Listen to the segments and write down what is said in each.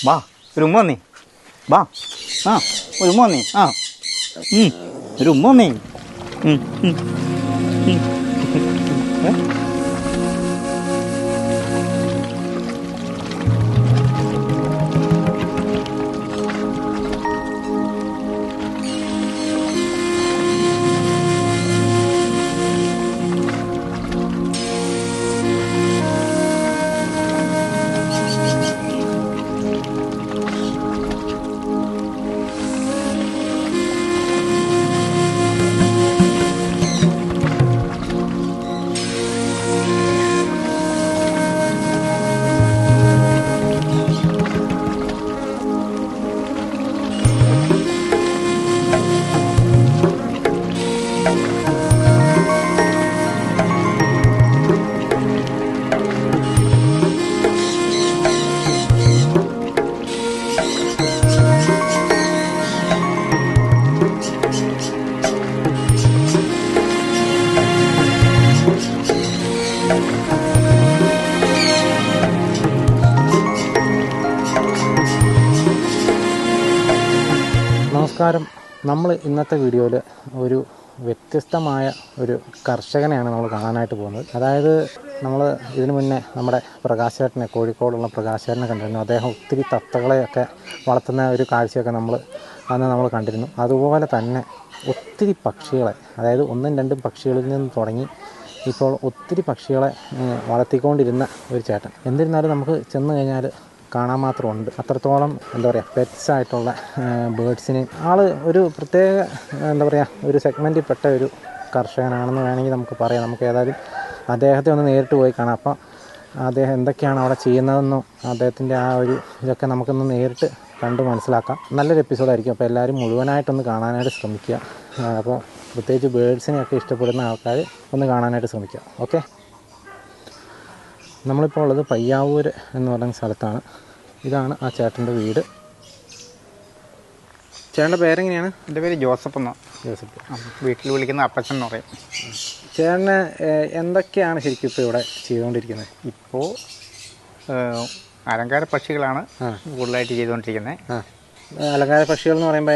വാ ഒരു ഉമ്മ വന്നേ. വാ ആ ഒരു ഉമ്മ വന്നേ. ആ ഒരു ഉമ്മ വന്നേ. നമസ്കാരം. നമ്മൾ ഇന്നത്തെ വീഡിയോയിൽ ഒരു വ്യത്യസ്തമായ ഒരു കർഷകനെയാണ് നമ്മൾ കാണാനായിട്ട് പോകുന്നത്. അതായത് നമ്മൾ ഇതിനു മുന്നേ നമ്മുടെ പ്രകാശേട്ടനെ, കോഴിക്കോടുള്ള പ്രകാശേട്ടനെ കണ്ടിരുന്നു. അദ്ദേഹം ഒത്തിരി തത്തകളെയൊക്കെ വളർത്തുന്ന ഒരു കാഴ്ചയൊക്കെ നമ്മൾ കണ്ടിരുന്നു. അതുപോലെ തന്നെ ഒത്തിരി പക്ഷികളെ, അതായത് 1-2 പക്ഷികളിൽ നിന്ന് തുടങ്ങി ഇപ്പോൾ ഒത്തിരി പക്ഷികളെ വളർത്തിക്കൊണ്ടിരുന്ന ഒരു ചേട്ടൻ. എന്നിരുന്നാലും നമുക്ക് ചെന്ന് കഴിഞ്ഞാൽ കാണാൻ മാത്രമുണ്ട്. അത്രത്തോളം എന്താ പറയുക, പെറ്റ്സ് ആയിട്ടുള്ള ബേഡ്സിനെ ആൾ ഒരു പ്രത്യേക ഒരു സെഗ്മെൻറ്റിൽപ്പെട്ട ഒരു കർഷകനാണെന്ന് വേണമെങ്കിൽ നമുക്ക് പറയാം. നമുക്ക് ഏതായാലും അദ്ദേഹത്തെ ഒന്ന് നേരിട്ട് പോയി കാണാം. അപ്പം അദ്ദേഹം എന്തൊക്കെയാണ് അവിടെ ചെയ്യുന്നതെന്നും അദ്ദേഹത്തിൻ്റെ ആ ഒരു ഇതൊക്കെ നമുക്കൊന്ന് നേരിട്ട് കണ്ട് മനസ്സിലാക്കാം. നല്ലൊരു എപ്പിസോഡായിരിക്കും. അപ്പോൾ എല്ലാവരും മുഴുവനായിട്ടൊന്ന് കാണാനായിട്ട് ശ്രമിക്കുക. അപ്പോൾ പ്രത്യേകിച്ച് ബേഡ്സിനെയൊക്കെ ഇഷ്ടപ്പെടുന്ന ആൾക്കാർ ഒന്ന് കാണാനായിട്ട് ശ്രമിക്കുക. ഓക്കെ, നമ്മളിപ്പോൾ ഉള്ളത് പയ്യാവൂർ എന്ന് പറയുന്ന സ്ഥലത്താണ്. ഇതാണ് ആ ചേട്ടൻ്റെ വീട്. ചേട്ടൻ്റെ പേരെങ്ങനെയാണ്? എൻ്റെ പേര് ജോസഫ് എന്നാണ്. ജോസഫ്. വീട്ടിൽ വിളിക്കുന്ന അപ്പച്ചൻ എന്ന് പറയും. ചേട്ടന് എന്തൊക്കെയാണ് ശരിക്കും ഇപ്പോൾ ഇവിടെ ചെയ്തുകൊണ്ടിരിക്കുന്നത്? ഇപ്പോൾ അലങ്കാര പക്ഷികളാണ് കൂടുതലായിട്ട് ചെയ്തുകൊണ്ടിരിക്കുന്നത്. അലങ്കാര പക്ഷികൾ എന്ന് പറയുമ്പോൾ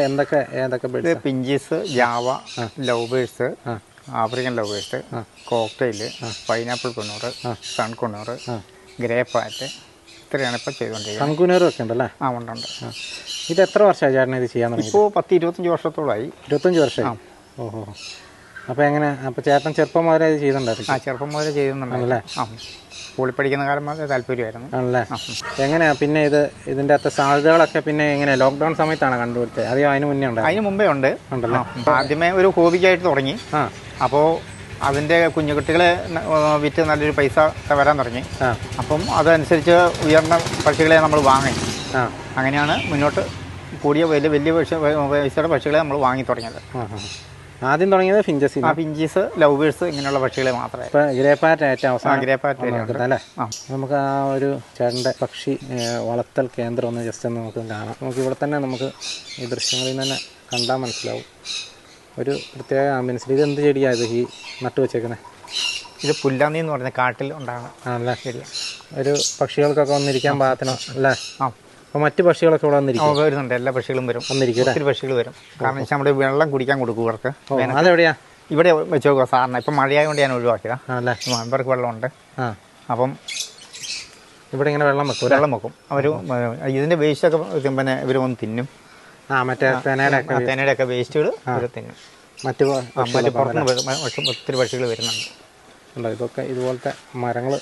ഏതൊക്കെ birds? Finches, Java, love birds, African love birds, cockatiel, pineapple conure, sun conure, grey parrot, ഇത്രയാണ് ഇപ്പോൾ ചെയ്തുകൊണ്ടിരിക്കുന്നത്. സൺകുനൂറും ഒക്കെ ഉണ്ടല്ലേ? ഉണ്ട്. ഇത് എത്ര വർഷമായി ചേട്ടൻ ഇത് ചെയ്യാൻ തുടങ്ങി? ഇപ്പോൾ 10-25 വർഷത്തോളമായി. 25 വർഷമായി. ഓഹോ. അപ്പോൾ ചേട്ടൻ ചെറുപ്പം മുതലേ ഇത് ചെയ്തിട്ടുണ്ടായിരുന്നു? ചെറുപ്പം മുതലേ ചെയ്യുന്നുണ്ടല്ലേ. സ്കൂളിൽ പഠിക്കുന്ന കാലം മുതലേ താല്പര്യമായിരുന്നു. ആണല്ലേ. എങ്ങനെയാ പിന്നെ ഇതിൻ്റെ അകത്ത് സാധ്യതകളൊക്കെ പിന്നെ എങ്ങനെയാണ് ലോക്ക്ഡൗൺ സമയത്താണ് കണ്ടുപിടിച്ചത്? അതെയോ അതിന് മുന്നേ ഉണ്ട്? അതിന് മുമ്പേ ഉണ്ടല്ലോ. ആദ്യമേ ഒരു ഹോബിക്കായിട്ട് തുടങ്ങി. അപ്പോൾ അതിൻ്റെ കുഞ്ഞുകുട്ടികളെ വിറ്റ് നല്ലൊരു പൈസ വരാൻ തുടങ്ങി. അപ്പം അതനുസരിച്ച് ഉയർന്ന പക്ഷികളെ നമ്മൾ വാങ്ങി. അങ്ങനെയാണ് മുന്നോട്ട് കൂടിയ വലിയ പൈസയുടെ പക്ഷികളെ നമ്മൾ വാങ്ങി തുടങ്ങിയത്. ആദ്യം തുടങ്ങിയത് പിഞ്ചീസ്, ലവ് ബേഴ്സ്, ഇങ്ങനെയുള്ള പക്ഷികളെ മാത്രമേ. ഗ്രേ പാറ്റ് ഏറ്റവും അവസാനം. ഗ്രേ പാറ്റ് അല്ലേ? നമുക്ക് ആ ഒരു ചേട്ടൻ്റെ പക്ഷി വളർത്തൽ കേന്ദ്രം ഒന്ന് ജസ്റ്റ് ഒന്ന് നമുക്ക് കാണാം. നമുക്ക് ഇവിടെ തന്നെ നമുക്ക് ഈ ദൃശ്യങ്ങളിൽ നിന്ന് തന്നെ കണ്ടാൽ മനസ്സിലാവും ഒരു പ്രത്യേക ആംബിയൻസിൽ. ഇത് എന്ത് ചെടിയാണ് ഈ നട്ടു വെച്ചേക്കുന്നത്? ഇത് പുല്ലാന്നി എന്ന് പറഞ്ഞ കാട്ടിൽ ഉണ്ടാകുന്ന ആണല്ലേ ചെടിയാണ്. ഒരു പക്ഷികൾക്കൊക്കെ വന്നിരിക്കാൻ പാകത്തിന് അല്ലേ? അപ്പോൾ മറ്റു പക്ഷികളൊക്കെ ഇവിടെ വരുന്നുണ്ട്. എല്ലാ പക്ഷികളും വരും. ഒത്തിരി പക്ഷികൾ വരും. കാരണം വെച്ചാൽ നമ്മുടെ വെള്ളം കുടിക്കാൻ കൊടുക്കും ഇവർക്ക്. അതെവിടെയാ? ഇവിടെ വെച്ച് നോക്കുക. സാറിന് ഇപ്പം മഴയായതുകൊണ്ട് ഞാൻ ഒഴിവാക്കിയതാണ്. അല്ലേ? ഇവർക്ക് വെള്ളമുണ്ട്. അപ്പം ഇവിടെ ഇങ്ങനെ വെള്ളം വെക്കും. അവർ ഇതിൻ്റെ വേസ്റ്റൊക്കെ പിന്നെ ഇവർ വന്ന് തിന്നും. മറ്റേ തേനയുടെ ഒക്കെ വേസ്റ്റുകൾ ഇവർ തിന്നും. മറ്റ് പുറത്തുനിന്ന് ഒത്തിരി പക്ഷികൾ വരുന്നുണ്ട്. ഇതൊക്കെ ഇതുപോലത്തെ മരങ്ങൾ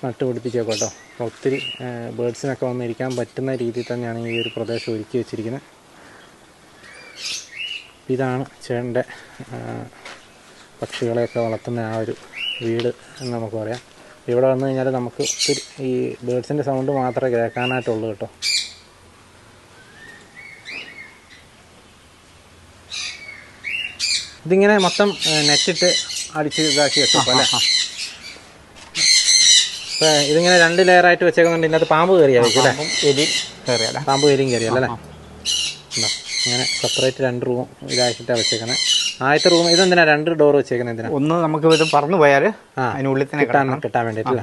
നട്ടുപിടിപ്പിച്ചേക്കും കേട്ടോ. ഒത്തിരി ബേഡ്സിനൊക്കെ വന്നിരിക്കാൻ പറ്റുന്ന രീതിയിൽ തന്നെയാണ് ഈ ഒരു പ്രദേശം ഒരുക്കി വെച്ചിരിക്കുന്നത്. ഇതാണ് ചേട്ടൻ്റെ പക്ഷികളെയൊക്കെ വളർത്തുന്ന ആ ഒരു വീട് എന്ന് നമുക്ക് പറയാം. ഇവിടെ വന്നു കഴിഞ്ഞാൽ നമുക്ക് ഒത്തിരി ഈ ബേഡ്സിൻ്റെ സൗണ്ട് മാത്രമേ കേൾക്കാനായിട്ടുള്ളൂ കേട്ടോ. ഇതിങ്ങനെ മൊത്തം നെറ്റിട്ട് അടിച്ച് ഇതാക്കി വെച്ചപ്പോൾ അല്ലേ? അപ്പോൾ ഇതിങ്ങനെ 2 ലെയറായിട്ട് വെച്ചേക്കുന്നുണ്ട്. ഇതിനകത്ത് പാമ്പ് കയറിയായിരിക്കും അല്ലേ? പാമ്പ് എലിയും കയറിയല്ലേ? ഇങ്ങനെ സെപ്പറേറ്റ് 2 റൂം ഇതാക്കിയിട്ടാണ് വെച്ചേക്കുന്നത്. ആദ്യത്തെ റൂം ഇതെന്തിനാ 2 ഡോർ വെച്ചേക്കുന്നത്? എന്തിനാ? ഒന്ന് നമുക്ക് ഇത് പറന്നു പോയാൽ അതിനുള്ളിൽ തന്നെ കിട്ടാൻ വേണ്ടിയിട്ട്.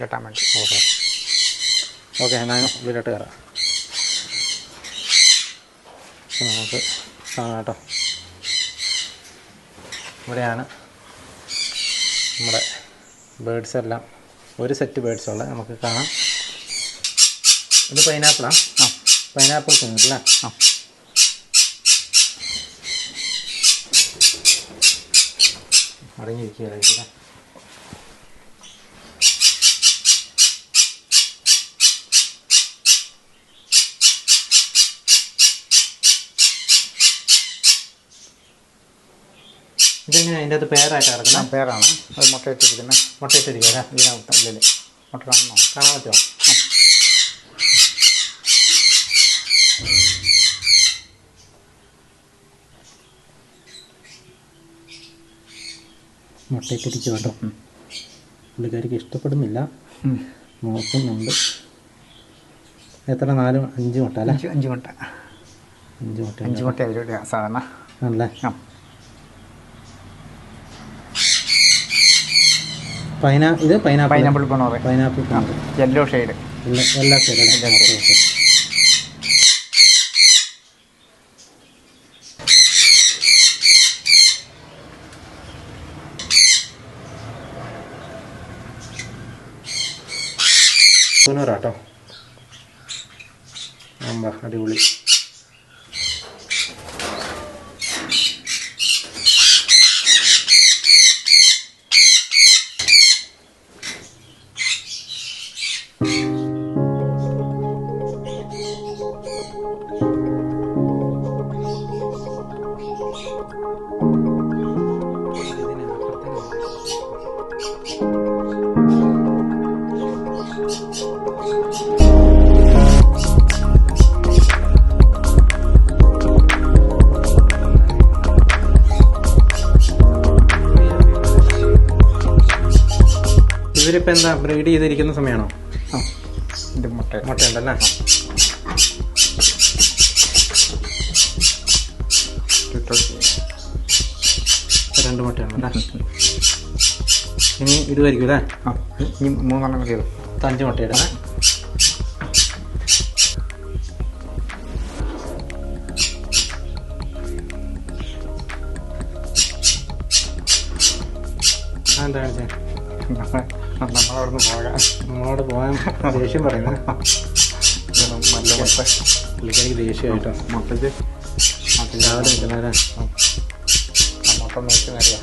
ഓക്കെ, ഞാൻ ഉള്ളിലോട്ട് കയറാം. ഏകദേശം നമുക്ക് കാണാം കേട്ടോ. ഇവിടെയാണ് നമ്മുടെ ബേഡ്സ് എല്ലാം, ഒരു സെറ്റ് ബേഡ്സ് ഉള്ളത് നമുക്ക് കാണാം. ഇത് പൈനാപ്പിളാണ്. പൈനാപ്പിൾ കുഞ്ഞില്ലേ? അടങ്ങിയിരിക്കുകയായിരിക്കും. ഇതെങ്ങനെ അതിൻ്റെ അത് പേരായിട്ട് കിടക്കുന്നത്? പേരാണ്. അത് മുട്ടയിട്ടിരിക്കുന്നത്. മുട്ടയിട്ടിരിക്കുക ഇതിനകത്ത് ഉള്ളിൽ മുട്ട കാണണോ? കാണാൻ പറ്റുമോ? മുട്ടയിട്ടിരിക്കും കേട്ടോ. പുള്ളിക്കാരിക്ക് ഇഷ്ടപ്പെടുന്നില്ല, നോക്കുന്നുണ്ട്. എത്ര? 4-5 മുട്ട അല്ലേ? 5 മുട്ട. 5 മുട്ട അതിലൂടെ സാധാരണ ആണല്ലേ? ഇത് pineapple conure. Pineapple yellow shade. എല്ലാ ഷെയ്ഡല്ലേ? ട്ടോ. അടിപൊളി. ഇവരിപ്പോൾ എന്താ ബ്രീഡ് ചെയ്തിരിക്കുന്ന സമയമാണോ? ഇത് മുട്ടയുണ്ടല്ലേ? രണ്ട് മുട്ടയുണ്ടല്ലേ? ഇനി ഇടുമായിരിക്കും അല്ലേ? ഇനി 3 മതിയോ? 5 മുട്ടയിടല്ലേ? എന്താ കാണിച്ചേ? നമ്മളോട് പോകാൻ ദേഷ്യം പറയുന്നത്. നല്ല മുട്ട. പുള്ളിക്കാരിക്ക് ദേഷ്യമായിട്ടോ. മുട്ടയ്ക്ക് രാവിലെ നിൽക്കുന്നവരാ. മുട്ട നോക്കുന്നറിയാം.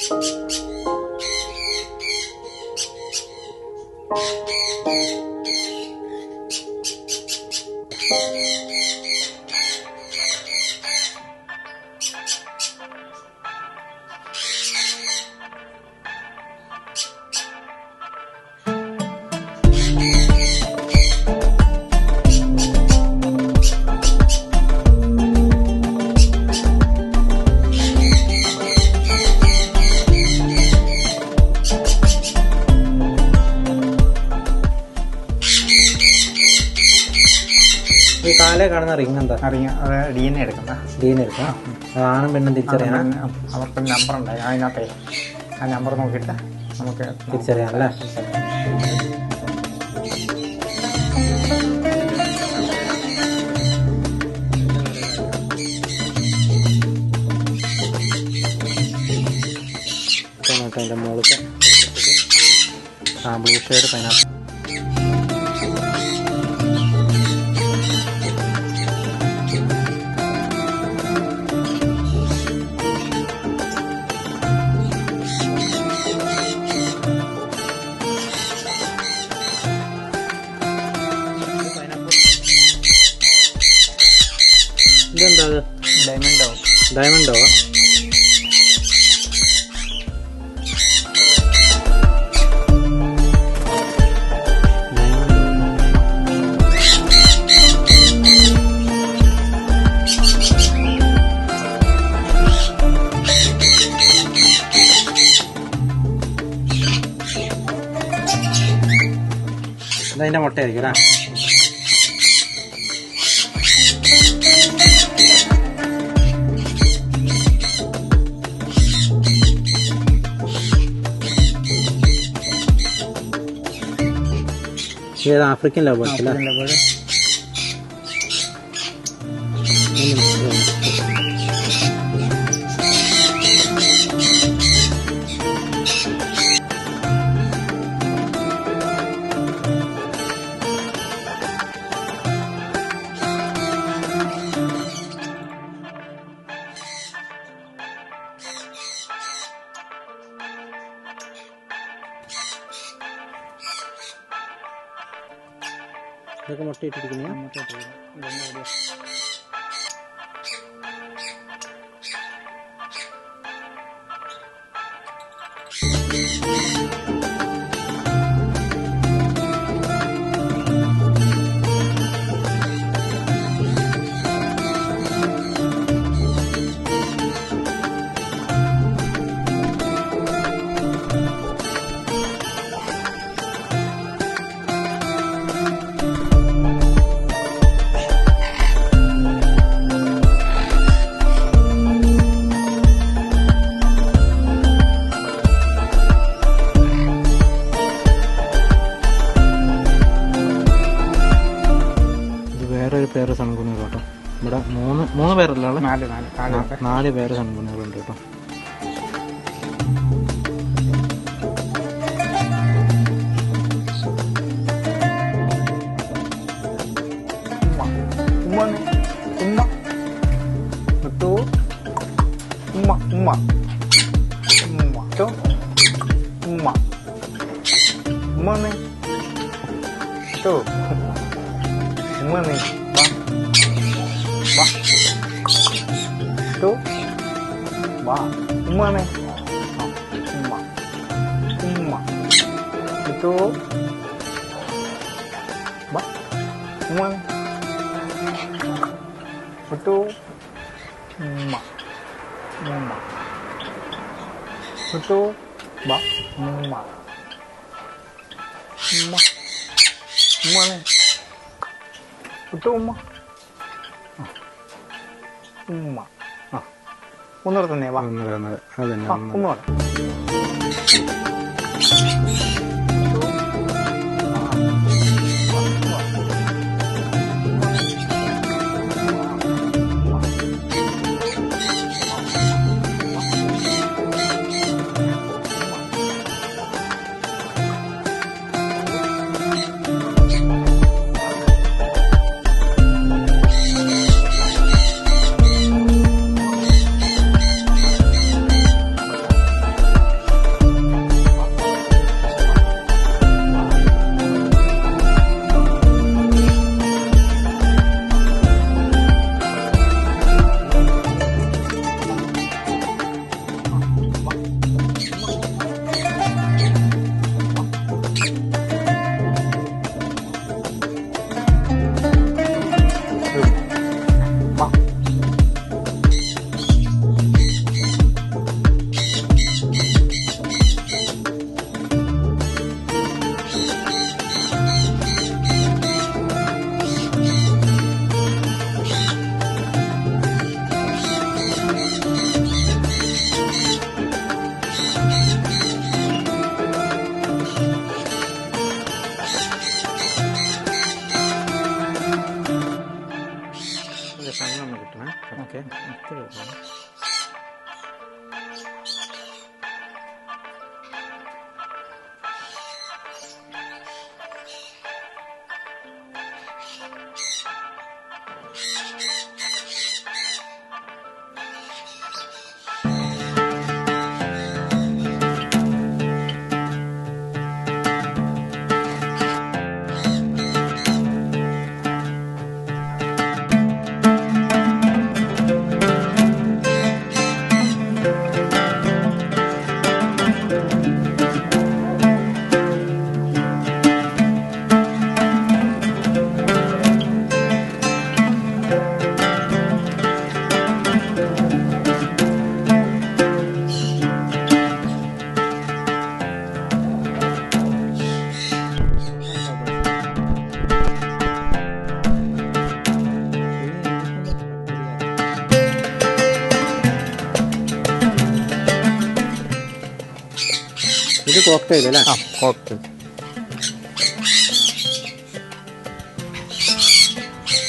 ഈ കാലേ കാണുന്ന റിങ് എന്താ? അത് DNA എടുക്കുന്ന DNA എടുക്കാം. ആണും പെണ്ണും തിരിച്ചറിയാം. അവർക്ക് നമ്പർ ഉണ്ടായി അതിനകത്തെ ആ നമ്പർ നോക്കിയിട്ട് നമുക്ക് തിരിച്ചറിയാം അല്ലേ? അതിൻ്റെ മുകളിൽ ബ്ലൂ ഷെയ്ഡ് പൈനാപ്പിൾ. ഇതെന്താ? ഡയമണ്ടോ? ഇതതിൻ്റെ മുട്ടയായിരിക്കും അല്ലേ? ഏത് ആഫ്രിക്കൻ ലവേഴ്സ് അല്ലേ? ഇതൊക്കെ മുട്ടയിട്ടിരിക്കുന്ന പേര് സൺകുണികൾ കേട്ടോ. ഇവിടെ മൂന്ന് പേരല്ല, 4 പേര് സൺകുണികളുണ്ട് കേട്ടോ. ഒന്നുകൂടെ വാ. ഒന്നുകൂടെ ഇത് കോക്ടെയിൽ അല്ലേ? ആ, കോക്ടെയിൽ.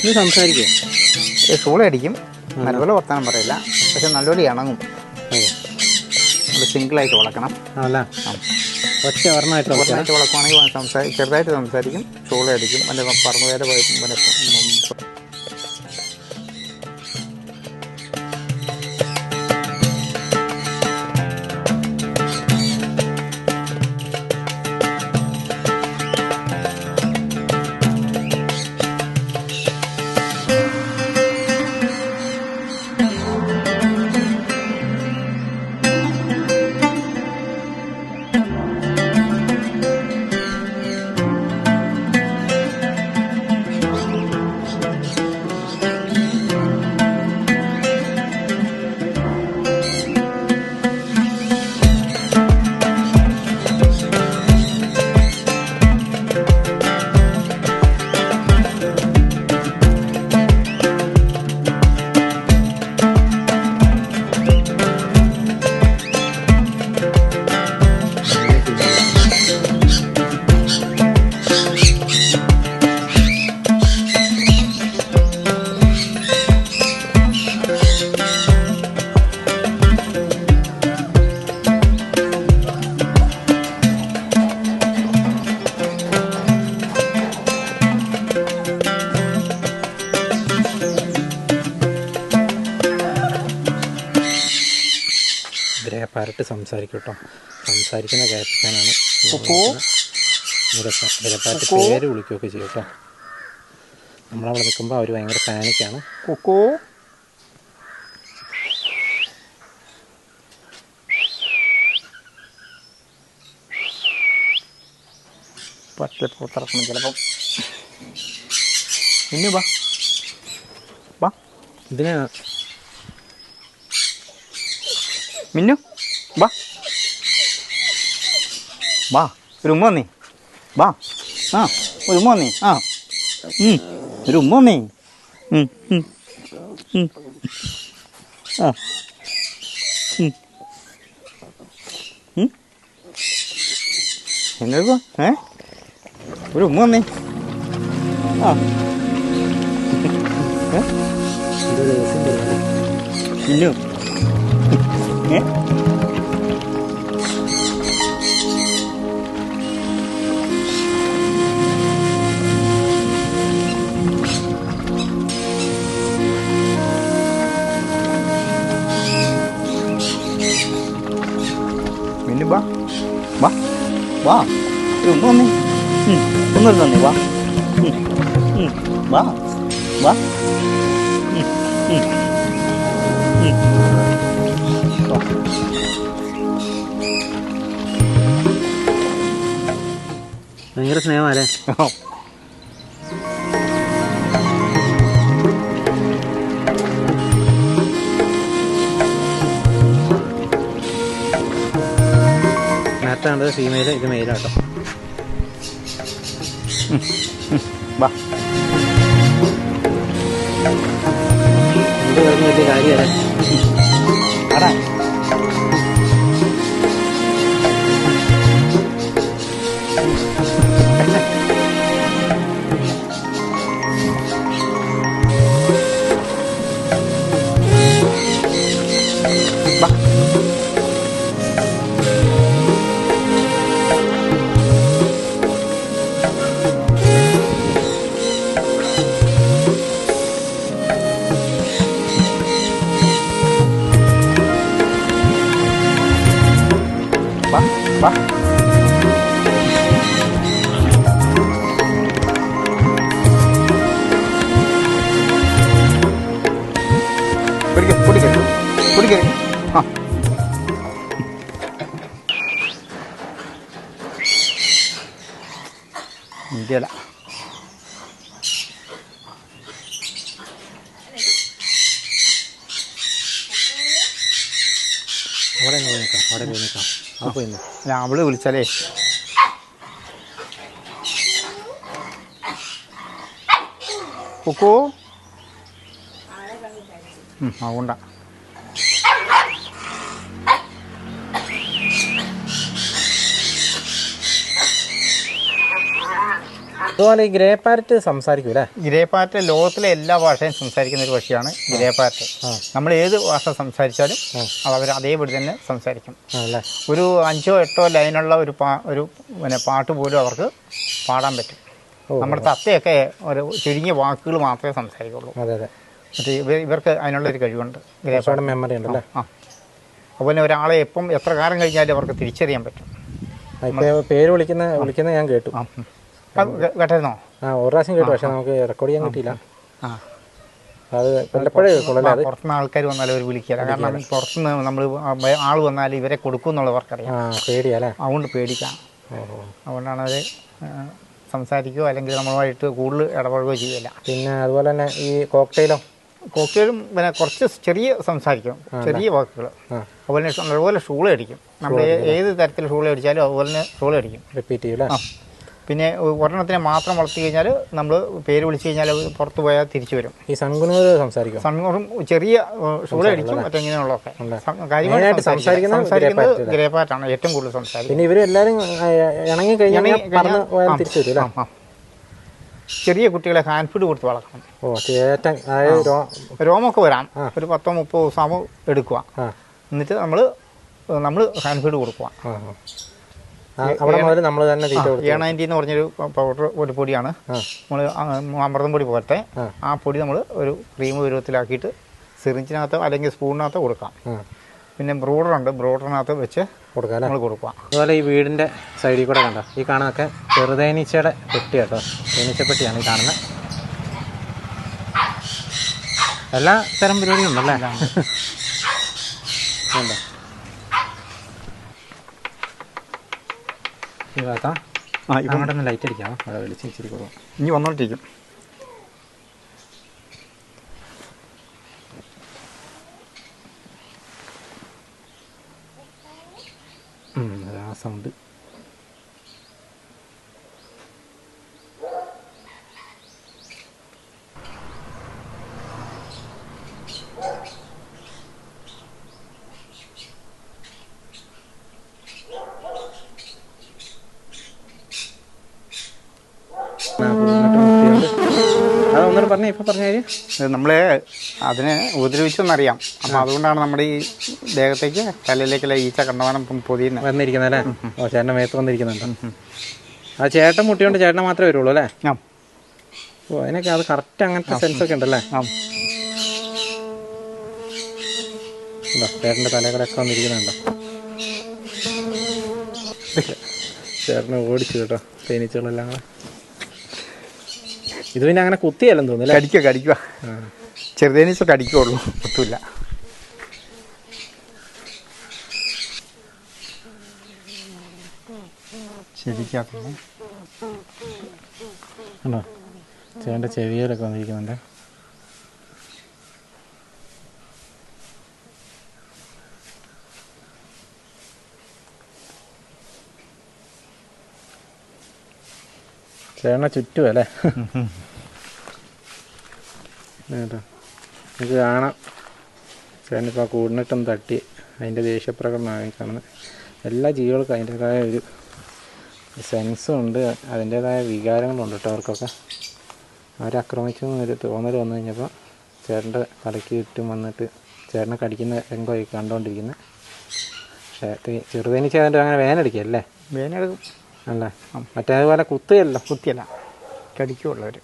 ഇത് സംസാരിക്കും, ഷൂള അടിക്കും, നല്ലപോലെ വർത്താനം പറയില്ല, പക്ഷെ നല്ലപോലെ ഇണങ്ങും. നമ്മൾ സിംഗിളായിട്ട് വളക്കണം. അല്ല, ഒറ്റ ഒരെണ്ണമായിട്ട് വളക്കുവാണെങ്കിൽ ചെറുതായിട്ട് സംസാരിക്കും, ഷൂള അടിക്കും, അല്ലെ പറന്നുവേരെ പാരട്ട് സംസാരിക്കും കേട്ടോ. സംസാരിക്കുന്ന കേൾപ്പിക്കാനാണ് വിരപ്പാറ്റ് പേര് വിളിക്കുകയൊക്കെ ചെയ്യും കേട്ടോ. നമ്മളവിടെ നിൽക്കുമ്പോൾ അവർ ഭയങ്കര പാനിക്കാണ്. കൊക്കോ പത്ത് പുറത്തിറക്കണം ചിലപ്പം. ഇനി വാ വാ, ഇതിന് മിന്നു വാ വാ, ഒരു ഉമ്മ വന്നേ, വാ. ആ, ഒരു ഉമ്മ വന്നേ. ആ, ഒരു ഉമ്മ വന്നേ. ആ, എങ്ങനെയാ? ഒരു ഉമ്മ വന്നേ. ആ, മിന്നു മിന്നു വാ വാ വാ, ഒരു ഉമ്മ വന്നേ. ഒന്നൊരു തന്നെ വാ വാ വാ. ഭയങ്കര സ്നേഹമല്ലേ? നേരത്തെ കണ്ടത് ഫീമെയിൽ, ഇത് മെയിലാട്ടോ. വാ, എന്ത് കഴിഞ്ഞ വലിയ കാര്യമല്ലേ? ആടാ വാ. കുടിക്കരുത്. ആ ഇന്ത്യയില അവള് വിളിച്ചാലേ കുക്കു അതുകൊണ്ടാ. അതുപോലെ ഈ ഗ്രേ പാരറ്റ് സംസാരിക്കൂലേ? ഗ്രേ പാരറ്റ് ലോകത്തിലെ എല്ലാ ഭാഷയും സംസാരിക്കുന്ന ഒരു പക്ഷിയാണ് ഗ്രേ പാരറ്റ്. നമ്മൾ ഏത് ഭാഷ സംസാരിച്ചാലും അത് അവർ അതേപടി തന്നെ സംസാരിക്കും. ഒരു 5-8 ലൈനുള്ള ഒരു പിന്നെ പാട്ട് പോലും അവർക്ക് പാടാൻ പറ്റും. നമ്മുടെ തത്തയൊക്കെ ഒരു ചുരുങ്ങിയ വാക്കുകൾ മാത്രമേ സംസാരിക്കുള്ളൂ. മറ്റേ ഇവർക്ക് അതിനുള്ളൊരു കഴിവുണ്ട്. ഗ്രേ പാരറ്റ് മെമ്മറി ഉണ്ടല്ലേ? അതുപോലെ ഒരാളെ എപ്പം എത്ര കാലം കഴിഞ്ഞാലും അവർക്ക് തിരിച്ചറിയാൻ പറ്റും. പേര് വിളിക്കുന്ന ഞാൻ കേട്ടു. കേട്ടായിരുന്നോ? ഒരു പ്രാവശ്യം കേട്ടു, പക്ഷെ നമുക്ക് റെക്കോർഡ് ചെയ്യാൻ കിട്ടിയില്ല. അത് വല്ലപ്പോഴേ കേൾക്കുള്ളൂ. അത് പുറത്തുനിന്ന് ആൾക്കാർ വന്നാലും അവർ വിളിക്കില്ല. കാരണം പുറത്തുനിന്ന് നമ്മൾ ആൾ വന്നാൽ ഇവരെ കൊടുക്കും എന്നുള്ളവർക്കറിയാം. പേടിയല്ലേ? അതുകൊണ്ട് പേടിക്കാം. അതുകൊണ്ടാണ് അവർ സംസാരിക്കുകയോ അല്ലെങ്കിൽ നമ്മളുമായിട്ട് കൂടുതൽ ഇടപഴകുകയോ ചെയ്യില്ല. പിന്നെ അതുപോലെ തന്നെ ഈ കോക്ടെയിലും പിന്നെ കുറച്ച് ചെറിയ സംസാരിക്കും, ചെറിയ വാക്കുകൾ. അതുപോലെ ഷൂള അടിക്കും. നമ്മൾ ഏത് തരത്തിൽ ഷൂള അടിച്ചാലും അതുപോലെ തന്നെ ഷൂള അടിക്കും. റിപ്പീറ്റ് ചെയ്യും. പിന്നെ ഒരെണ്ണത്തിനെ മാത്രം വളർത്തി കഴിഞ്ഞാൽ നമ്മൾ പേര് വിളിച്ചു കഴിഞ്ഞാൽ പുറത്ത് പോയാൽ തിരിച്ചു വരും. ഈ സൺകുണൂർ സംസാരിക്കും. സൺകുണൂറും ചെറിയ ഷൂള അടിക്കും. മറ്റിങ്ങനെയുള്ളതൊക്കെ കാര്യമായിട്ട് സംസാരിക്കുന്നത് ഗ്രേ പാരറ്റാണ് ഏറ്റവും കൂടുതൽ സംസാരിക്കുന്നത്. പിന്നെ ഇവരെല്ലാവരും ഇണങ്ങി കഴിഞ്ഞാൽ തിരിച്ചു വരും. ചെറിയ കുട്ടികളെ ഹാൻഡ് ഫീഡ് കൊടുത്ത് വളർത്തണം. രോമൊക്കെ വരാം. ഒരു 10-30 ദിവസമാകുമ്പോൾ എടുക്കുക. എന്നിട്ട് നമ്മൾ ഹാൻഡ് ഫീഡ് കൊടുക്കുക. A90 എന്ന് പറഞ്ഞൊരു പൗഡർ ഒരു പൊടിയാണ്. നമ്മൾ അമൃതം പൊടി പോലത്തെ ആ പൊടി നമ്മൾ ഒരു ക്രീം പരുവത്തിലാക്കിയിട്ട് സിറിഞ്ചിനകത്ത് അല്ലെങ്കിൽ സ്പൂണിനകത്ത് കൊടുക്കാം. പിന്നെ ബ്രൂഡറുണ്ട്, ബ്രൂഡറിനകത്ത് വെച്ച് നമ്മൾ കൊടുക്കുക. അതുപോലെ ഈ വീടിൻ്റെ സൈഡിൽ കൂടെ കണ്ടോ, ഈ കാണുന്നതൊക്കെ ചെറുതേനീച്ചയുടെ പെട്ടി കേട്ടോ. തേനീച്ചപ്പെട്ടിയാണ് ഈ കാണുന്നത്. എല്ലാ തരം പരിപാടിയുണ്ടല്ലേ? ഉണ്ടോ ഈ ഭാഗത്താ? അങ്ങോട്ടൊന്ന് ലൈറ്റ് അടിക്കാമോ? അവിടെ വെളിച്ചം ഇച്ചിരി കുറവ്. ഇനി വന്നോണ്ടിരിക്കും. ആ സൗണ്ട്. അതൊന്നും പറഞ്ഞേ, ഇപ്പം പറഞ്ഞാൽ നമ്മൾ അതിനെ ഉപദ്രവിച്ചെന്നറിയാം. അപ്പം അതുകൊണ്ടാണ് നമ്മുടെ ഈ ദേഹത്തേക്ക് കല്ലിലേക്കുള്ള ഈച്ച കണ്ടവാനം പൊതിയുന്നത് വന്നിരിക്കുന്നത് അല്ലേ? ഓ, ചേട്ടൻ്റെ മേത്ത് വന്നിരിക്കുന്നുണ്ട്. ആ ചേട്ടൻ മുട്ടിയോണ്ട് ചേട്ടനെ മാത്രമേ വരുള്ളൂ അല്ലേ? ഓ, അതിനൊക്കെ അത് കറക്റ്റ് അങ്ങനത്തെ സെൻസൊക്കെ ഉണ്ടല്ലേ? ഉണ്ടോ ചേട്ടൻ്റെ തലകളൊക്കെ വന്നിരിക്കുന്നുണ്ടോ? ചേട്ടനെ ഓടിച്ചു കേട്ടോ തേനീച്ചകളെല്ലാം കൂടെ. ഇത് പിന്നെ അങ്ങനെ കുത്തിയല്ലെന്ന് തോന്നുന്നു. കടിക്കുക ചെറുതേനീച്ച കടിക്കുള്ളൂ, കുത്തില്ല. ശരിക്കാണോ? ചേട്ടൻ്റെ ചെവിയിലൊക്കെ വന്നിരിക്കുന്നുണ്ട്. ചേട്ടനെ ചുറ്റും അല്ലേ? കേട്ടോ നമുക്ക് കാണാം. ചേട്ടനിപ്പോൾ ആ കൂടിനിട്ടൊന്ന് തട്ടി അതിൻ്റെ ദേഷ്യപ്രകടനമായി കാണുന്നത്. എല്ലാ ജീവികൾക്കും അതിൻ്റേതായ ഒരു സെൻസും ഉണ്ട്, അതിൻ്റേതായ വികാരങ്ങളുണ്ട് കേട്ടോ അവർക്കൊക്കെ. അവരെ ആക്രമിച്ചെന്നൊരു തോന്നൽ വന്നു കഴിഞ്ഞപ്പോൾ ചേട്ടൻ്റെ തലയ്ക്ക് ചുറ്റും വന്നിട്ട് ചേട്ടനെ കടിക്കുന്ന രംഗമായി കണ്ടുകൊണ്ടിരിക്കുന്നത്. പക്ഷേ ചെറുതേനീച്ച അതിൻ്റെ അങ്ങനെ വേനടിക്കല്ലേ? വേനെടുക്കും അല്ലേ? മറ്റേതുപോലെ കുത്തിയല്ല കടിക്കുള്ളവർ.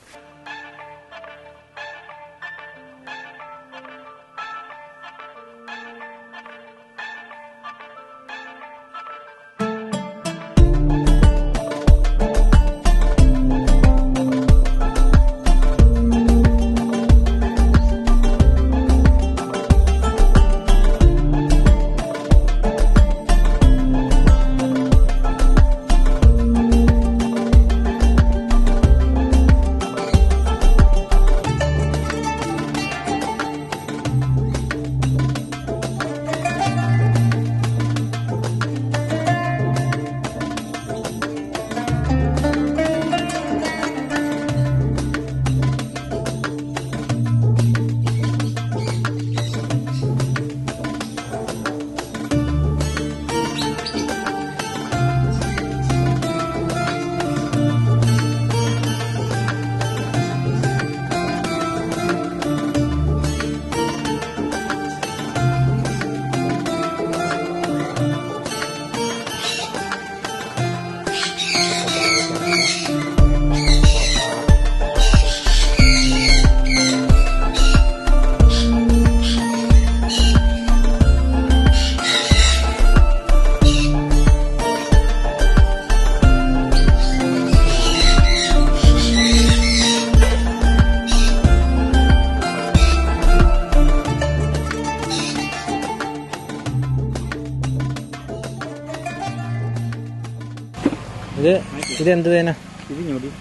ഇത് എന്ത് തേന? ഇത് ഞൊടി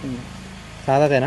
സാധാ തേന.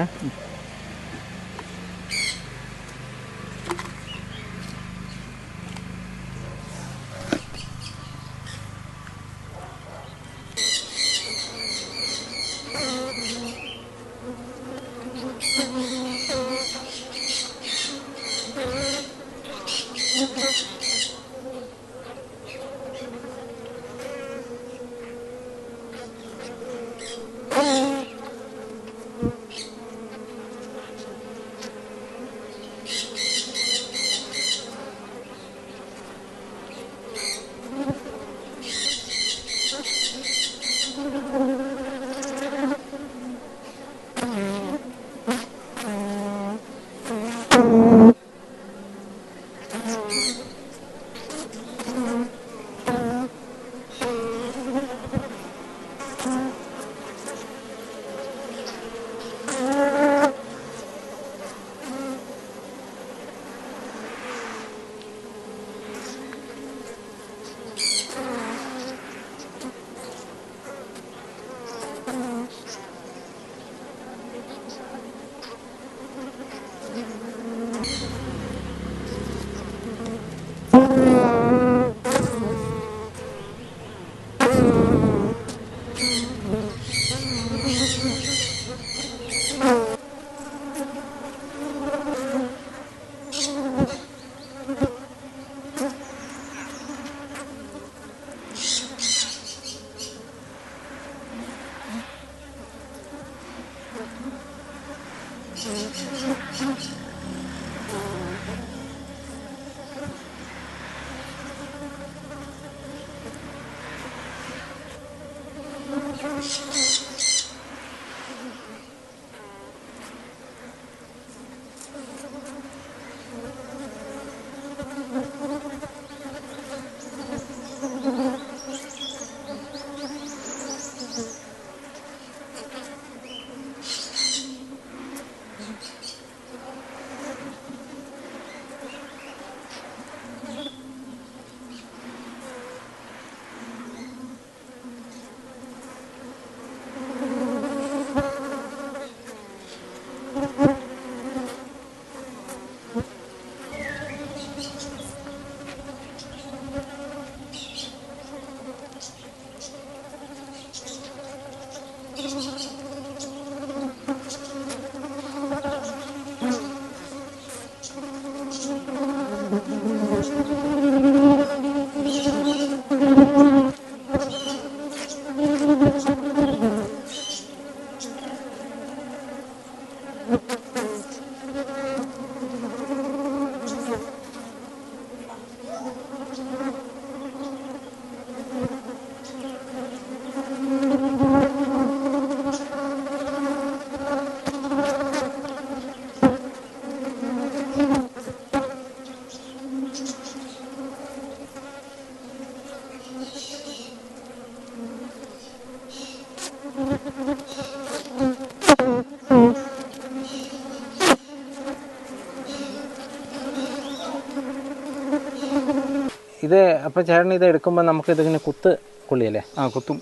ഇത് അപ്പോൾ ചേട്ടൻ ഇത് എടുക്കുമ്പോൾ നമുക്ക് ഇതിങ്ങനെ കുത്ത് കൊള്ളിയല്ലേ? കുത്തും.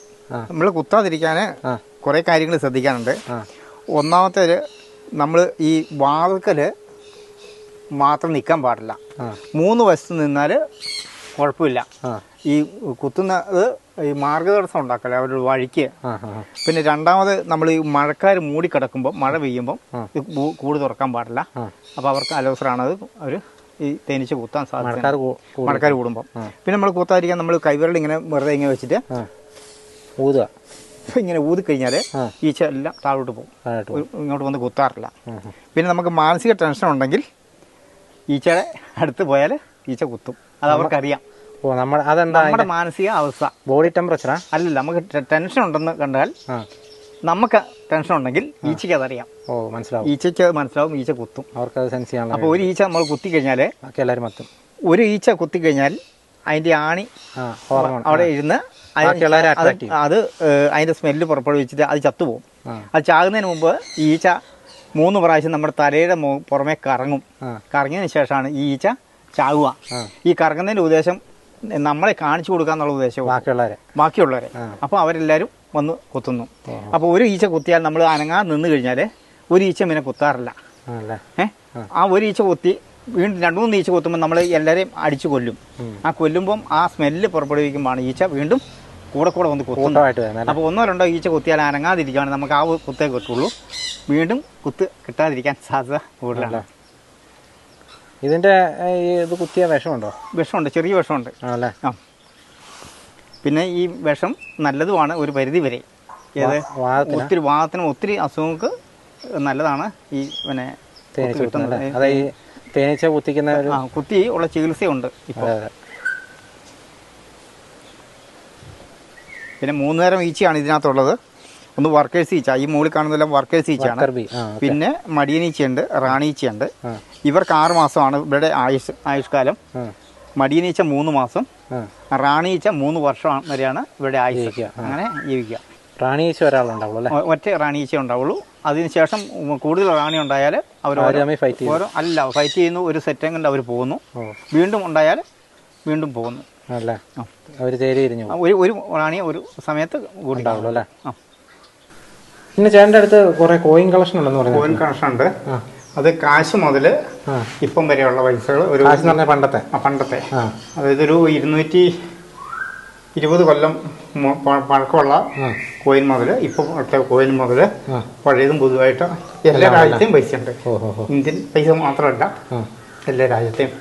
നമ്മൾ കുത്താതിരിക്കാൻ കുറേ കാര്യങ്ങൾ ശ്രദ്ധിക്കാനുണ്ട്. ഒന്നാമത്തെ, നമ്മൾ ഈ വാതിൽക്കൽ മാത്രം നിൽക്കാൻ പാടില്ല. 3 വശത്ത് നിന്നാൽ കുഴപ്പമില്ല. ഈ കുത്തുന്നത് ഈ മാർഗതടസ്സം ഉണ്ടാക്കല്ലേ അവരുടെ വഴിക്ക്. പിന്നെ രണ്ടാമത്, നമ്മൾ ഈ മഴക്കാർ മൂടിക്കിടക്കുമ്പോൾ, മഴ പെയ്യുമ്പം കൂട് തുറക്കാൻ പാടില്ല. അപ്പോൾ അവർക്ക് അലോസരാണത്. അവർ ഈ തേനീച്ച കുത്താൻ സാധ്യത മഴക്കാർ കൂടുമ്പം. പിന്നെ നമ്മൾ കുത്താതിരിക്കാൻ നമ്മൾ കൈവിരൽ ഇങ്ങനെ വെറുതെ ഇങ്ങനെ വെച്ചിട്ട് ഊതുക. ഇങ്ങനെ ഊതിക്കഴിഞ്ഞാൽ ഈച്ച എല്ലാം താഴോട്ട് പോകും, ഇങ്ങോട്ട് വന്ന് കുത്താറില്ല. പിന്നെ നമുക്ക് മാനസിക ടെൻഷൻ ഉണ്ടെങ്കിൽ ഈച്ചയുടെ അടുത്ത് പോയാൽ ഈച്ച കുത്തും. അത് അവർക്കറിയാം. നമ്മുടെ മാനസിക അവസ്ഥ, ബോഡി ടെമ്പറേച്ചറാ? അല്ലല്ല, നമുക്ക് ടെൻഷൻ ഉണ്ടെന്ന് കണ്ടാൽ, നമുക്ക് ടെൻഷൻ ഉണ്ടെങ്കിൽ ഈച്ചയ്ക്ക് അതറിയാം. മനസ്സിലാവും. ഈച്ചയ്ക്ക് മനസ്സിലാവും, ഈച്ച കുത്തും. അവർക്കത് സെൻസ് ചെയ്യാൻ. അപ്പോൾ ഒരു ഈച്ച നമ്മൾ കുത്തിക്കഴിഞ്ഞാൽ എല്ലാവരും മത്തും. ഒരു ഈച്ച കുത്തിക്കഴിഞ്ഞാൽ അതിൻ്റെ ആണി അവിടെ ഇരുന്ന് അത് അതിൻ്റെ സ്മെല്ല് പുറപ്പെടുവിച്ചിട്ട് അത് ചത്തുപോകും. അത് ചാകുന്നതിന് മുമ്പ് ഈ ഈച്ച 3 പ്രാവശ്യം നമ്മുടെ തലയുടെ പുറമെ കറങ്ങും. കറങ്ങിയതിന് ശേഷമാണ് ഈ ഈച്ച ചാകുക. ഈ കറങ്ങുന്നതിൻ്റെ ഉദ്ദേശം നമ്മളെ കാണിച്ചു കൊടുക്കുക എന്നുള്ള ഉദ്ദേശവും ബാക്കിയുള്ളവരെ. അപ്പോൾ അവരെല്ലാവരും വന്ന് കുത്തുന്നു. അപ്പോൾ ഒരു ഈച്ച കുത്തിയാൽ നമ്മൾ അനങ്ങാതെ നിന്ന് കഴിഞ്ഞാൽ ഒരു ഈച്ച പിന്നെ കുത്താറില്ല. ആ ഒരു ഈച്ച കുത്തി വീണ്ടും 2-3 ഈച്ച കുത്തുമ്പോൾ നമ്മൾ എല്ലാവരെയും അടിച്ചു കൊല്ലും. ആ കൊല്ലുമ്പം ആ സ്മെല്ല് പുറപ്പെടുവിക്കുമ്പോഴാണ് ഈച്ച വീണ്ടും കൂടെ വന്ന് കുത്തുന്നതായിട്ട്. അപ്പോൾ 1-2 ഈച്ച കുത്തിയാൽ അനങ്ങാതിരിക്കുകയാണെങ്കിൽ നമുക്ക് ആ കുത്തേ കിട്ടുള്ളൂ. വീണ്ടും കുത്ത് കിട്ടാതിരിക്കാൻ സാധ്യത കൂടുതലാണ്. ഇതിൻ്റെ ഇത് കുത്തിയ വിഷമുണ്ടോ? വിഷമുണ്ട്, ചെറിയ വിഷമുണ്ട്. ആ, പിന്നെ ഈ വിഷം നല്ലതുമാണ് ഒരു പരിധി വരെ. ഒത്തിരി വാദത്തിനും ഒത്തിരി അസുഖങ്ങൾക്ക് നല്ലതാണ് ഈ പിന്നെ തേനീച്ച കുത്തിക്കുന്ന കുത്തി ഉള്ള ചികിത്സയുണ്ട് ഇപ്പോൾ. പിന്നെ 3 തരം ഈച്ചയാണ് ഇതിനകത്തുള്ളത്. ഒന്ന് വർക്കേഴ്സ് ഈച്ച, ഈ മുകളിൽ കാണുന്നതെല്ലാം വർക്കേഴ്സ് ഈച്ചയാണ്. പിന്നെ മടിയനീച്ചയുണ്ട്, റാണീച്ചയുണ്ട്. ഇവർക്ക് 6 മാസമാണ് ഇവരുടെ ആയുഷ്കാലം. മടിയനീച്ച 3 മാസം, റാണീച്ച 3 വർഷം വരെയാണ് ഇവരുടെ ആയുസ്. അങ്ങനെ ജീവിക്കുക. റാണീച്ച ഒരാളുണ്ടാവുള്ളൂ അല്ലേ? ഒറ്റ റാണീച്ച ഉണ്ടാവുള്ളൂ. അതിനുശേഷം കൂടുതൽ റാണി ഉണ്ടായാൽ അവർ ഫൈറ്റ് ചെയ്യുന്നു. ഒരു സെറ്റം കൊണ്ട് അവർ പോകുന്നു. വീണ്ടും ഉണ്ടായാൽ വീണ്ടും പോകുന്നു. ഒരു റാണി ഒരു സമയത്ത് ഉണ്ടാവുള്ളൂ അല്ലേ? പിന്നെ ചേട്ടൻ്റെ അടുത്ത് കുറെ കോയിൻ കളക്ഷൻ ഉണ്ടെന്ന് പറഞ്ഞു. കോയിൻ കളക്ഷൻ ഉണ്ട്. അത് കാശ് മുതൽ ഇപ്പം വരെയുള്ള പൈസകൾ. ഒരു പണ്ടത്തെ അതായത് ഒരു 220 കൊല്ലം പഴക്കമുള്ള കോയിൻ മുതൽ ഇപ്പോഴത്തെ കോയിൻ മുതൽ പഴയതും പുതുതായിട്ട് എല്ലാ രാജ്യത്തെയും പൈസ ഉണ്ട്. ഇന്ത്യൻ പൈസ മാത്രമല്ല, എല്ലാ രാജ്യത്തെയും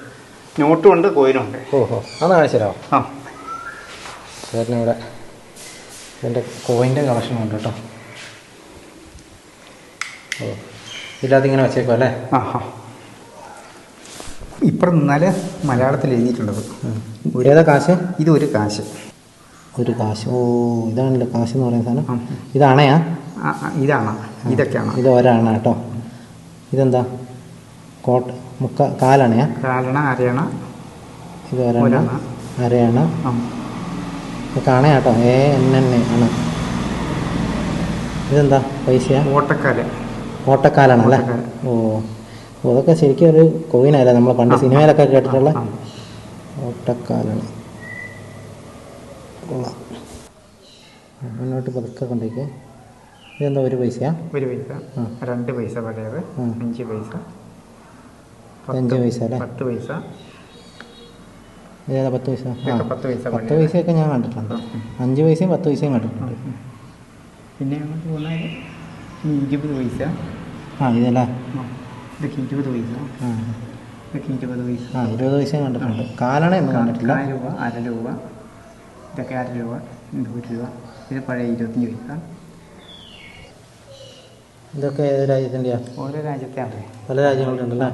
നോട്ടും ഉണ്ട്, കോയിനും ഉണ്ട്. അതാണ് കാണിച്ചോ? ആ, ചേട്ടന് ഇവിടെ എൻ്റെ കോയിൻ്റെ കളക്ഷൻ ഉണ്ട് കേട്ടോ. ഇല്ലാതെ ഇങ്ങനെ വെച്ചേക്കോ അല്ലേ? ഇപ്പുറം നിന്നാൽ മലയാളത്തിൽ എഴുതിയിട്ടുള്ളത്. ഏതാ കാശ്? ഇത് ഒരു കാശ്. ഒരു കാശ്. ഓ, ഇതാണല്ലോ കാശ് എന്ന് പറയുന്ന സാധനം. ഇതാണയാ? ഇതാണ്. ഇതൊക്കെയാണ്. ഇത് ഒരണ കേട്ടോ. ഇതെന്താ? കാലണയാ? കാലണ, അരയണ. ഇത് ഒരണ, അരയണ. കാണ കേട്ടോ. ആണ്. ഇതെന്താ പൈസയാ? ഓട്ടക്കാലാണല്ലേ? ഓ, അതൊക്കെ ശരിക്കും ഒരു കോയിനല്ല, നമ്മൾ പണ്ട് സിനിമയിലൊക്കെ കേട്ടിട്ടുള്ള ഓട്ടക്കാലാണ്. കൊള്ളാം. മുന്നോട്ട് പതുക്കെ കൊണ്ടേക്ക്. ഇതെന്താ ഒരു പൈസയാ? 1 പൈസ, 2 പൈസ പഴയത്, 5 പൈസ, 5 പൈസ അല്ലേ? 10 പൈസ. ഏതാ 10 പൈസ? 10 പൈസയൊക്കെ ഞാൻ കണ്ടിട്ടുണ്ട്. 5 പൈസയും 10 പൈസയും കണ്ടിട്ടുണ്ട്. പിന്നെ അങ്ങോട്ട് പോന്നാൽ 20 പൈസ. ഇതല്ലേ? ഇതൊക്കെ 20 പൈസ. ഇതൊക്കെ 20 പൈസ. 20 പൈസയും കണ്ടിട്ടുണ്ട്. കാലണ ഒന്നും കണ്ടിട്ടില്ല. 1 രൂപ, 1/2 രൂപ. ഇതൊക്കെ 1/2 രൂപ, 1 രൂപ. ഇത് പഴയ 25 പൈസ. ഇതൊക്കെ ഏത് രാജ്യത്തിൻ്റെയാ? ഓരോ രാജ്യത്തെയാണ്. പല രാജ്യങ്ങളുണ്ടല്ലേ?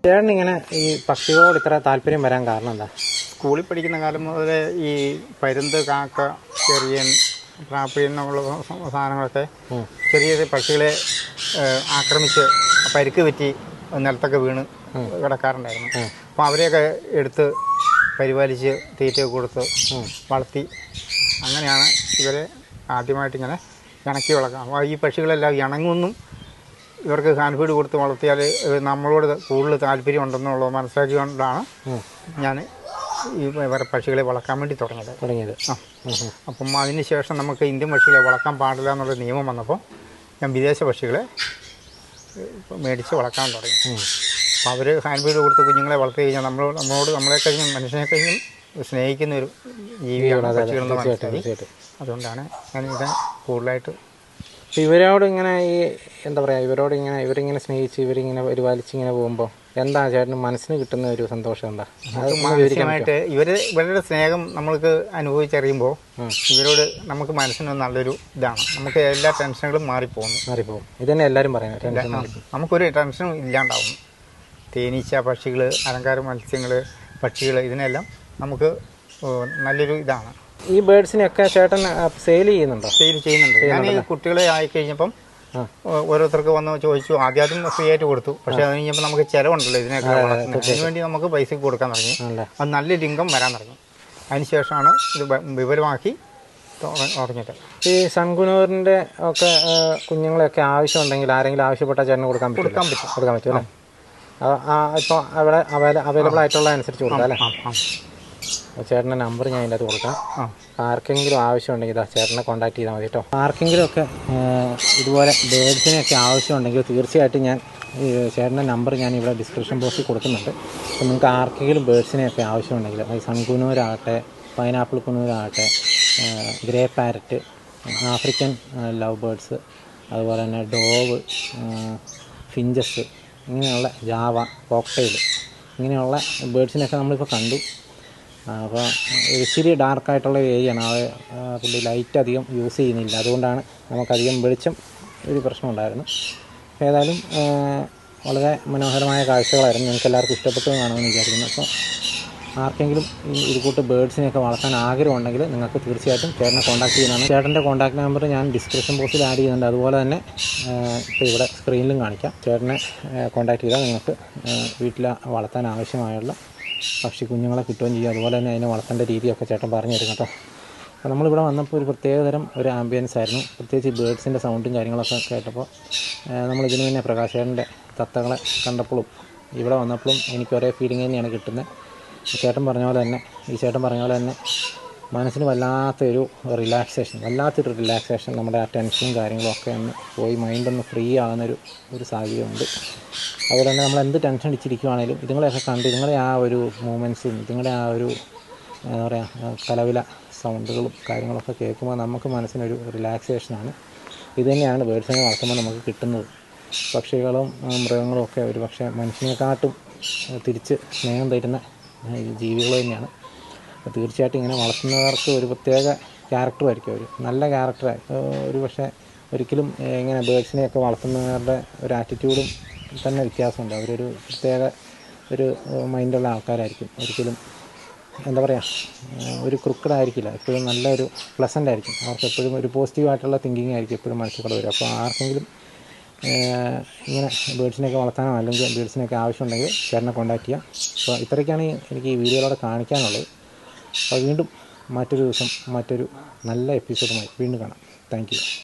ചേട്ടനിങ്ങനെ ഈ പക്ഷികളോട് ഇത്ര താല്പര്യം വരാൻ കാരണം എന്താ? സ്കൂളിൽ പഠിക്കുന്ന കാലം മുതൽ ഈ പരുന്ത്, കാക്ക, ചെറിയൻ, പ്രാപ്പിയൻ എന്നുള്ള സാധനങ്ങളൊക്കെ ചെറിയ ചെറിയ പക്ഷികളെ ആക്രമിച്ച് പരിക്ക് പറ്റി നിലത്തൊക്കെ വീണ് കിടക്കാറുണ്ടായിരുന്നു. അപ്പോൾ അവരെയൊക്കെ എടുത്ത് പരിപാലിച്ച് തീറ്റയൊക്കെ കൊടുത്ത് വളർത്തി അങ്ങനെയാണ് ഇവരെ ആദ്യമായിട്ടിങ്ങനെ ഇണക്കി വളർത്താം. അപ്പോൾ ഈ പക്ഷികളെല്ലാം ഇണങ്ങുമെന്നും ഇവർക്ക് ഹാൻഡ് ഫീഡ് കൊടുത്ത് വളർത്തിയാൽ നമ്മളോട് കൂടുതൽ താല്പര്യം ഉണ്ടെന്നുള്ളത് മനസ്സിലാക്കിക്കൊണ്ടാണ് ഞാൻ ഈ പക്ഷികളെ വളർത്താൻ വേണ്ടി തുടങ്ങിയത്. അപ്പം അതിന് ശേഷം നമുക്ക് ഇന്ത്യൻ പക്ഷികളെ വളർത്താൻ പാടില്ല എന്നുള്ള നിയമം വന്നപ്പോൾ ഞാൻ വിദേശ പക്ഷികളെ മേടിച്ച് വളർത്താൻ തുടങ്ങി. അപ്പോൾ അവർ ഹാൻഡ് ഫീഡ് കൊടുത്ത് കുഞ്ഞുങ്ങളെ വളർത്തി കഴിഞ്ഞാൽ നമ്മളെ കഴിഞ്ഞും മനുഷ്യനെ കഴിഞ്ഞും സ്നേഹിക്കുന്ന ഒരു ജീവിയാണ് പക്ഷികളെന്ന് മനസ്സിലാക്കി. അതുകൊണ്ടാണ് ഞാനിത് കൂടുതലായിട്ട് ഇവരോട് ഇങ്ങനെ ഈ എന്താ പറയുക, ഇവരിങ്ങനെ സ്നേഹിച്ച് ഇവരിങ്ങനെ പരിപാലിച്ച് ഇങ്ങനെ പോകുമ്പോൾ എന്താണ് ചേട്ടന് മനസ്സിന് കിട്ടുന്ന ഒരു സന്തോഷം എന്താ? മാനസികമായിട്ട് ഇവരുടെ സ്നേഹം നമ്മൾക്ക് അനുഭവിച്ചറിയുമ്പോൾ ഇവരോട് നമുക്ക് മനസ്സിന് നല്ലൊരു ഇതാണ്. നമുക്ക് എല്ലാ ടെൻഷനുകളും മാറിപ്പോകും. ഇത് തന്നെ എല്ലാവരും പറയുന്നത്, നമുക്കൊരു ടെൻഷനും ഇല്ലാണ്ടാവും. തേനീച്ച, പക്ഷികൾ, അലങ്കാര മത്സ്യങ്ങൾ, പക്ഷികൾ, ഇതിനെല്ലാം നമുക്ക് നല്ലൊരു ഇതാണ്. ഈ ബേഡ്സിനെയൊക്കെ ചേട്ടൻ സെയിൽ ചെയ്യുന്നുണ്ടോ? സെയിൽ ചെയ്യുന്നുണ്ട്. ഞാൻ കുട്ടികളെ ആയിക്കഴിഞ്ഞപ്പം ഓരോരുത്തർക്ക് വന്ന് ചോദിച്ചു. ആദ്യം ഫ്രീ ആയിട്ട് കൊടുത്തു. പക്ഷെ അത് കഴിഞ്ഞപ്പോൾ നമുക്ക് ചിലവുണ്ടല്ലോ ഇതിനൊക്കെ വളർത്തുന്നതിന് വേണ്ടി നമുക്ക് പൈസ കൊടുക്കാൻ തുടങ്ങി. അത് നല്ലൊരു ഇൻകം വരാൻ തുടങ്ങി. അതിനുശേഷമാണ് ഇത് വിപുലമാക്കി തുടങ്ങിയത്. ഈ സൺകുനൂറിൻ്റെ ഒക്കെ കുഞ്ഞുങ്ങളെയൊക്കെ ആവശ്യമുണ്ടെങ്കിൽ ആരെങ്കിലും ആവശ്യപ്പെട്ടാൽ ചേട്ടന് കൊടുക്കാൻ പറ്റും അല്ലേ? ഇപ്പോൾ അവിടെ അവൈലബിൾ ആയിട്ടുള്ള അനുസരിച്ച് കൊടുക്കാം അല്ലേ? ചേട്ടൻ്റെ നമ്പർ ഞാൻ അതിൻ്റെ അകത്ത് കൊടുക്കാം. ആർക്കെങ്കിലും ആവശ്യമുണ്ടെങ്കിൽ ഇതാ ചേട്ടനെ കോൺടാക്ട് ചെയ്താൽ മതി കേട്ടോ. ആർക്കെങ്കിലുമൊക്കെ ഇതുപോലെ ബേഡ്സിനെയൊക്കെ ആവശ്യമുണ്ടെങ്കിൽ തീർച്ചയായിട്ടും ഞാൻ ചേട്ടൻ്റെ നമ്പർ ഞാൻ ഇവിടെ ഡിസ്ക്രിപ്ഷൻ ബോക്സിൽ കൊടുക്കുന്നുണ്ട്. അപ്പോൾ നിങ്ങൾക്ക് ആർക്കെങ്കിലും ബേഡ്സിനെയൊക്കെ ആവശ്യമുണ്ടെങ്കിൽ അത് സൺകുനൂരാകട്ടെ, പൈനാപ്പിൾ കുനൂരാകട്ടെ, grey parrot, African love birds, അതുപോലെ തന്നെ ഡോവ്, ഫിഞ്ചസ്, ഇങ്ങനെയുള്ള ജാവ, കോക്ടെയിൽ, ഇങ്ങനെയുള്ള ബേഡ്സിനൊക്കെ നമ്മളിപ്പോൾ കണ്ടു. അപ്പോൾ ഇച്ചിരി ഡാർക്കായിട്ടുള്ള ഏരിയയാണ്. പുള്ളി ലൈറ്റ് അധികം യൂസ് ചെയ്യുന്നില്ല. അതുകൊണ്ടാണ് നമുക്കധികം വെളിച്ചം ഒരു പ്രശ്നമുണ്ടായിരുന്നു. ഏതായാലും വളരെ മനോഹരമായ കാഴ്ചകളായിരുന്നു. നിങ്ങൾക്ക് എല്ലാവർക്കും ഇഷ്ടപ്പെട്ടു കാണുമെന്ന് വിചാരിക്കുന്നു. അപ്പോൾ ആർക്കെങ്കിലും ഇത് കൂട്ട് ബേഡ്സിനെയൊക്കെ വളർത്താൻ ആഗ്രഹമുണ്ടെങ്കിൽ നിങ്ങൾക്ക് തീർച്ചയായിട്ടും ചേട്ടനെ കോൺടാക്ട് ചെയ്യുന്നതാണ്. ചേട്ടൻ്റെ കോൺടാക്ട് നമ്പർ ഞാൻ ഡിസ്ക്രിപ്ഷൻ ബോക്സിൽ ആഡ് ചെയ്യുന്നുണ്ട്. അതുപോലെ തന്നെ ഇപ്പോൾ ഇവിടെ സ്ക്രീനിലും കാണിക്കാം. ചേട്ടനെ കോൺടാക്ട് ചെയ്താൽ നിങ്ങൾക്ക് വീട്ടിൽ വളർത്താൻ ആവശ്യമായുള്ള പക്ഷി കുഞ്ഞുങ്ങളെ കിട്ടുകയും ചെയ്യും. അതുപോലെ തന്നെ അതിനെ വളർത്തേണ്ട രീതിയൊക്കെ ചേട്ടൻ പറഞ്ഞു തരും കേട്ടോ. അപ്പോൾ നമ്മളിവിടെ വന്നപ്പോൾ ഒരു പ്രത്യേകതരം ഒരു ആംബിയൻസ് ആയിരുന്നു. പ്രത്യേകിച്ച് ഈ ബേഡ്സിൻ്റെ സൗണ്ടും കാര്യങ്ങളൊക്കെ കേട്ടപ്പോൾ നമ്മളിതിന് തന്നെ പ്രകാശേട്ടൻ്റെ തത്തകളെ കണ്ടപ്പോഴും ഇവിടെ വന്നപ്പോഴും എനിക്ക് ഒരേ ഫീലിംഗ് തന്നെയാണ് കിട്ടുന്നത്. ഈ ചേട്ടൻ പറഞ്ഞ പോലെ തന്നെ മനസ്സിന് വല്ലാത്തൊരു റിലാക്സേഷൻ, നമ്മുടെ ആ ടെൻഷനും കാര്യങ്ങളും ഒക്കെ ഒന്ന് പോയി മൈൻഡൊന്ന് ഫ്രീ ആകുന്നൊരു സാഹചര്യമുണ്ട്. അതുപോലെ തന്നെ നമ്മൾ എന്ത് ടെൻഷൻ അടിച്ചിരിക്കുകയാണെങ്കിലും ഇതുങ്ങളെയൊക്കെ കണ്ട് ഇതുങ്ങളെ ആ ഒരു മൂമെൻറ്റ്സും ഇതുങ്ങളുടെ ആ ഒരു എന്താ പറയുക കലവില സൗണ്ടുകളും കാര്യങ്ങളൊക്കെ കേൾക്കുമ്പോൾ നമുക്ക് മനസ്സിനൊരു റിലാക്സേഷനാണ്. ഇത് തന്നെയാണ് ബേഡ്സിനെ വളർത്തുമ്പോൾ നമുക്ക് കിട്ടുന്നത്. പക്ഷികളും മൃഗങ്ങളും ഒക്കെ ഒരു പക്ഷേ മനുഷ്യനെക്കാട്ടും തിരിച്ച് സ്നേഹം തരുന്ന ജീവികൾ തന്നെയാണ്. അപ്പോൾ തീർച്ചയായിട്ടും ഇങ്ങനെ വളർത്തുന്നവർക്ക് ഒരു പ്രത്യേക ക്യാരക്ടറുമായിരിക്കും, ഒരു നല്ല ക്യാരക്ടറായി. ഒരു പക്ഷേ ഒരിക്കലും ഇങ്ങനെ ബേഡ്സിനെയൊക്കെ വളർത്തുന്നവരുടെ ഒരു ആറ്റിറ്റ്യൂഡും തന്നെ വ്യത്യാസമുണ്ട്. അവരൊരു പ്രത്യേക ഒരു മൈൻഡുള്ള ആൾക്കാരായിരിക്കും. ഒരിക്കലും എന്താ പറയുക ഒരു ക്രിക്കഡ് ആയിരിക്കില്ല. എപ്പോഴും നല്ലൊരു പ്ലസൻ്റ് ആയിരിക്കും. അവർക്ക് എപ്പോഴും ഒരു പോസിറ്റീവായിട്ടുള്ള തിങ്കിങ് ആയിരിക്കും എപ്പോഴും മനസ്സിൽ വരും. അപ്പോൾ ആർക്കെങ്കിലും ഇങ്ങനെ ബേഡ്സിനെയൊക്കെ വളർത്താനോ അല്ലെങ്കിൽ ബേഡ്സിനെയൊക്കെ ആവശ്യമുണ്ടെങ്കിൽ ചേട്ടനെ കോൺടാക്ട് ചെയ്യാം. അപ്പോൾ ഇത്രയൊക്കെയാണ് എനിക്ക് ഈ വീഡിയോയിലൂടെ കാണിക്കാനുള്ളത്. അപ്പോൾ വീണ്ടും മറ്റൊരു ദിവസം മറ്റൊരു നല്ല എപ്പിസോഡുമായി വീണ്ടും കാണാം. Thank you.